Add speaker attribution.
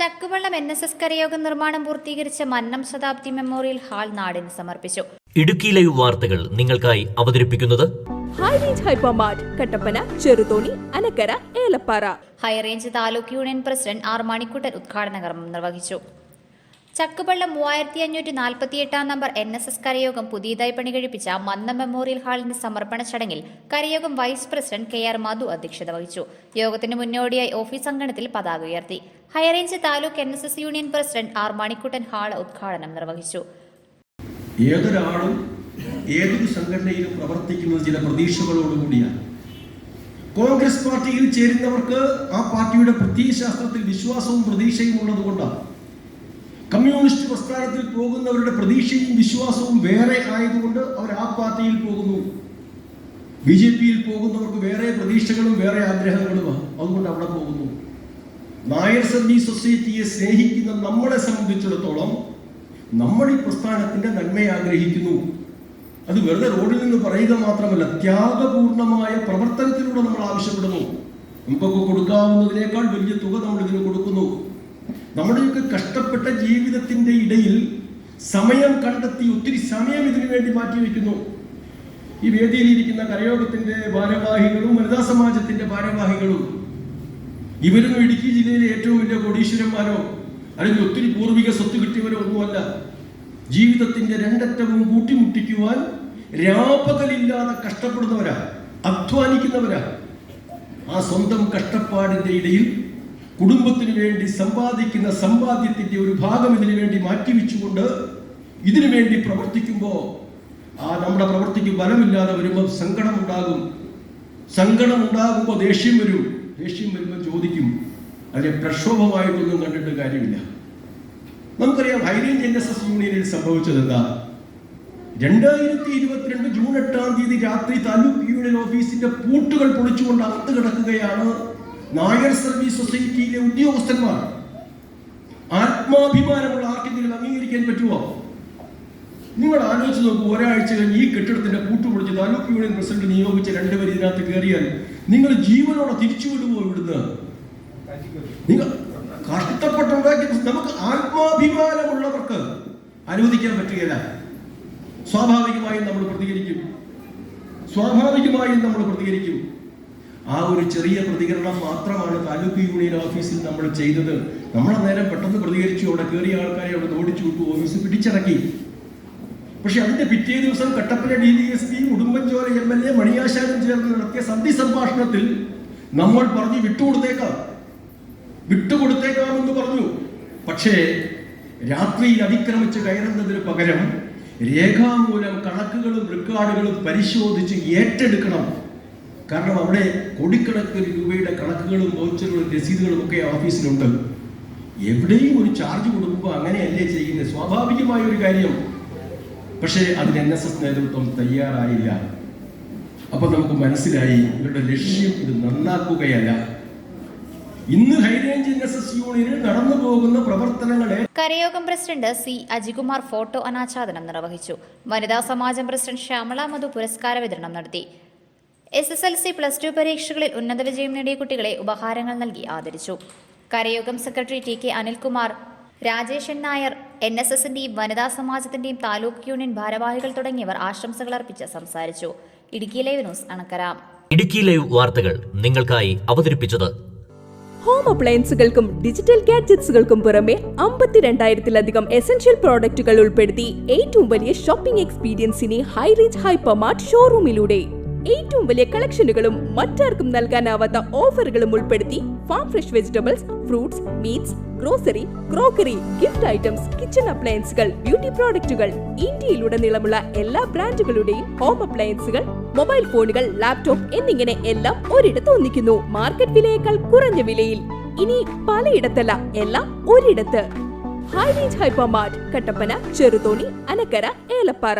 Speaker 1: Chakkuvallam NSS കരയോഗം നിർമ്മാണം പൂർത്തീകരിച്ച മന്നം ശതാബ്ദി memorial hall നാടിന് സമർപ്പിച്ചു.
Speaker 2: ഇടുക്കി ലൈവ് വാർത്തകൾ നിങ്ങൾക്കായി അവതരിപ്പിക്കുന്നത്
Speaker 3: High Range Hypermart Kattappana, Cheruthoni, Anakkara, Elappara.
Speaker 1: High Range taluk union president R Manikuttan ഉദ്ഘാടന കർമ്മം നിർവഹിച്ചു. ചക്കുവള്ളം 3548 നമ്പർ NSS കരയോഗം പുതിയതായി പണികഴിപ്പിച്ച മന്നം മെമ്മോറിയൽ ഹാളിന്റെ സമർപ്പണ ചടങ്ങിൽ karayogam vice president KR Madhu അധ്യക്ഷത വഹിച്ചു. യോഗത്തിന് മുന്നോടിയായി ഓഫീസ് അങ്കണത്തിൽ പതാക ഉയർത്തി. High Range taluk NSS union president R Manikuttan hall ഉദ്ഘാടനം നിർവഹിച്ചു.
Speaker 4: ഏതൊരാളും ഏതൊരു സംഘടനയിലും പ്രവർത്തിക്കുന്നത് ചില പ്രതീക്ഷകളോടുകൂടിയാണ്. കോൺഗ്രസ് പാർട്ടിയിൽ ചേരുന്നവർക്ക് ആ പാർട്ടിയുടെ പ്രത്യയശാസ്ത്രത്തിൽ വിശ്വാസവും പ്രതീക്ഷയും ഉള്ളതുകൊണ്ടാണ്. കമ്മ്യൂണിസ്റ്റ് പ്രസ്ഥാനത്തിൽ പോകുന്നവരുടെ പ്രതീക്ഷയും വിശ്വാസവും വേറെ ആയതുകൊണ്ട് അവർ ആ പാർട്ടിയിൽ പോകുന്നു. BJPയിൽ പോകുന്നവർക്ക് വേറെ പ്രതീക്ഷകളും വേറെ ആഗ്രഹങ്ങളുമാണ്, അതുകൊണ്ട് അവിടെ പോകുന്നു. നായർ സർവീസ് സൊസൈറ്റിയെ സ്നേഹിക്കുന്ന നമ്മളെ സംബന്ധിച്ചിടത്തോളം നമ്മൾ ഈ പ്രസ്ഥാനത്തിന്റെ നന്മയെ ആഗ്രഹിക്കുന്നു. അത് വെറുതെ റോഡിൽ നിന്ന് പറയുക മാത്രമല്ല, ത്യാഗപൂർണമായ പ്രവർത്തനത്തിലൂടെ നമ്മൾ ആവശ്യപ്പെടുന്നു. നമുക്കൊക്കെ കൊടുക്കാവുന്നതിനേക്കാൾ വലിയ തുക നമ്മൾ ഇതിന് കൊടുക്കുന്നു. നമ്മുടെയൊക്കെ കഷ്ടപ്പെട്ട ജീവിതത്തിന്റെ ഇടയിൽ സമയം കണ്ടെത്തി ഒത്തിരി സമയം ഇതിനു വേണ്ടി മാറ്റിവെക്കുന്നു. ഈ വേദിയിലിരിക്കുന്ന കരയോഗത്തിന്റെ ഭാരവാഹികളും വനിതാ സമാജത്തിന്റെ ഭാരവാഹികളും ഇവരൊന്നും ഇടുക്കി ജില്ലയിലെ ഏറ്റവും വലിയ കോടീശ്വരന്മാരോ അല്ലെങ്കിൽ ഒത്തിരി പൂർവിക സ്വത്ത് കിട്ടിയവരോ ഒന്നുമല്ല. ജീവിതത്തിന്റെ രണ്ടറ്റവും കൂട്ടിമുട്ടിക്കുവാൻ രാപകലില്ലാതെ കഷ്ടപ്പെടുന്നവരാ, അധ്വാനിക്കുന്നവരാ. ആ സ്വന്തം കഷ്ടപ്പാടിന്റെ ഇടയിൽ കുടുംബത്തിന് വേണ്ടി സമ്പാദിക്കുന്ന സമ്പാദ്യത്തിന്റെ ഒരു ഭാഗം ഇതിനു വേണ്ടി മാറ്റിവെച്ചുകൊണ്ട് ഇതിനു വേണ്ടി പ്രവർത്തിക്കുമ്പോൾ നമ്മുടെ പ്രവർത്തിക്ക് ബലമില്ലാതെ വരുമ്പോൾ സങ്കടമുണ്ടാകും. സങ്കടമുണ്ടാകുമ്പോൾ ദേഷ്യം വരും. ദേഷ്യം വരുമ്പോൾ ചോദിക്കും. അതിനെ പ്രക്ഷോഭമായിട്ടൊന്നും കണ്ടിട്ട് കാര്യമില്ല. നമുക്കറിയാം ഹൈറേഞ്ച് NSS യൂണിയനിൽ സംഭവിച്ചത് എന്താ? 2022 ജൂൺ 8 രാത്രി താലൂക്ക് യൂണിയൻ ഓഫീസിന്റെ പൂട്ടുകൾ പൊളിച്ചുകൊണ്ട് അകത്ത് കിടക്കുകയാണ് നായർ സർവീസ് സൊസൈറ്റിയിലെ ഉദ്യോഗസ്ഥന്മാർ. ആത്മാഭിമാനമുള്ള ആർക്കെങ്കിലും അംഗീകരിക്കാൻ പറ്റുമോ? നിങ്ങൾ ആലോചിച്ച് നോക്കൂ. ഒരാഴ്ച കഴിഞ്ഞ് ഈ കെട്ടിടത്തിന്റെ പൂട്ട് പൊളിച്ച് താലൂക്ക് യൂണിയൻ പ്രസിഡന്റ് നിയോഗിച്ച 2 പേർ ഇതിനകത്ത് കയറിയാൽ നിങ്ങൾ ജീവനോടെ തിരിച്ചു വിടുമോ ഇവിടുന്ന്? നിങ്ങൾ കഷ്ടപ്പെട്ടുണ്ടാക്കി നമുക്ക് ആത്മാഭിമാനമുള്ളവർക്ക് അനുവദിക്കാൻ പറ്റുകയില്ല. സ്വാഭാവികമായും നമ്മൾ പ്രതികരിക്കും. ആ ഒരു ചെറിയ പ്രതികരണം മാത്രമാണ് താലൂക്ക് യൂണിയൻ ഓഫീസിൽ നമ്മൾ ചെയ്തത്. നമ്മൾ നേരം പെട്ടെന്ന് പ്രതികരിച്ചു. അവിടെ കയറിയ ആൾക്കാരെ അവിടെ ഓടിച്ചു വിട്ടു, ഓഫീസ് പിടിച്ചടക്കി. പക്ഷെ അതിന്റെ പിറ്റേ ദിവസം കട്ടപ്പന DDSP ഉടുമ്പൻചോല MLA മണിയാശാനും ചേർന്ന് നടത്തിയ സന്ധി സംഭാഷണത്തിൽ നമ്മൾ പറഞ്ഞു വിട്ടുകൊടുത്തേക്കാമെന്ന് പറഞ്ഞു. പക്ഷേ രാത്രിയിൽ അതിക്രമിച്ച് കയറുന്നതിന് പകരം രേഖാമൂലം കണക്കുകളും റെക്കോർഡുകളും പരിശോധിച്ച് ഏറ്റെടുക്കണം. കാരണം അവിടെ കോടിക്കണക്കിന് രൂപയുടെ കണക്കുകളും വൗച്ചറുകളും രസീതുകളും ഒക്കെ ഓഫീസിലുണ്ട്. എവിടെയും ഒരു ചാർജ് കൊടുക്കുമ്പോൾ അങ്ങനെയല്ലേ ചെയ്യുന്നത്? സ്വാഭാവികമായ ഒരു കാര്യം. പക്ഷേ അതിന് NSS നേതൃത്വം തയ്യാറായില്ല. അപ്പൊ നമുക്ക് മനസ്സിലായി ഇവരുടെ ലക്ഷ്യം ഇത് നന്നാക്കുകയല്ല. ഇന്ന് ഹൈറേഞ്ച് NSS യൂണിയനിൽ നടന്നു പോകുന്ന പ്രവർത്തനങ്ങളെ
Speaker 1: കരയോഗം പ്രസിഡന്റ് C അജികുമാർ ഫോട്ടോ അനാച്ഛാദനം നിർവഹിച്ചു. വനിതാ സമാജം പ്രസിഡന്റ് ശ്യാമള മധു പുരസ്കാര വിതരണം നടത്തി. SSLC +2 പരീക്ഷകളിൽ ഉന്നത വിജയം നേടിയ കുട്ടികളെ ഉപഹാരങ്ങൾ നൽകി ആദരിച്ചു. കരയോഗം സെക്രട്ടറി TK അനിൽകുമാർ, രാജേഷൻ നായർ, NSSന്റെയും വനിതാ സമാജത്തിന്റെയും താലൂക്ക് യൂണിയൻ ഭാരവാഹികൾ തുടങ്ങിയവർ ആശംസകൾ അർപ്പിച്ച് സംസാരിച്ചു. Idukki live news Anakkara.
Speaker 2: Idukki live വാർത്തകൾ നിങ്ങൾക്കായി അവതരിപ്പിച്ചത്
Speaker 3: ഹോം അപ്ലയൻസുകൾക്കും ഡിജിറ്റൽ ഗാഡ്ജറ്റ്സുകൾക്കും പുറമെ 52,000-ലധികം എസൻഷ്യൽ പ്രോഡക്റ്റുകൾ ഉൾപ്പെടുത്തി ഏറ്റവും വലിയ ഷോപ്പിംഗ് എക്സ്പീരിയൻസിനെ ഹൈറേഞ്ച് ഹൈപ്പർമാർട്ട് ഷോറൂമിലൂടെ ഏറ്റവും വലിയ കളക്ഷനുകളും മറ്റാർക്കും നൽകാനാവാത്ത ഓഫറുകളും ഉൾപ്പെടുത്തി farm fresh vegetables, fruits, meats, grocery, crockery, gift items, kitchen അപ്ലയൻസുകൾ, ബ്യൂട്ടി പ്രോഡക്റ്റുകൾ, ഇന്ത്യയിലുടനീളമുള്ള എല്ലാ ബ്രാൻഡുകളുടെയും ഹോം അപ്ലയൻസുകൾ, മൊബൈൽ ഫോണുകൾ, ലാപ്ടോപ്പ് എന്നിങ്ങനെ എല്ലാം ഒരിടത്ത് ഒന്നിക്കുന്നു. മാർക്കറ്റ് വിലയേക്കാൾ കുറഞ്ഞ വിലയിൽ. ഇനി പലയിടത്തല്ല, എല്ലാം ഒരിടത്ത്. High range Hypermart Kattappana, Cheruthoni, Anakkara, Elappara.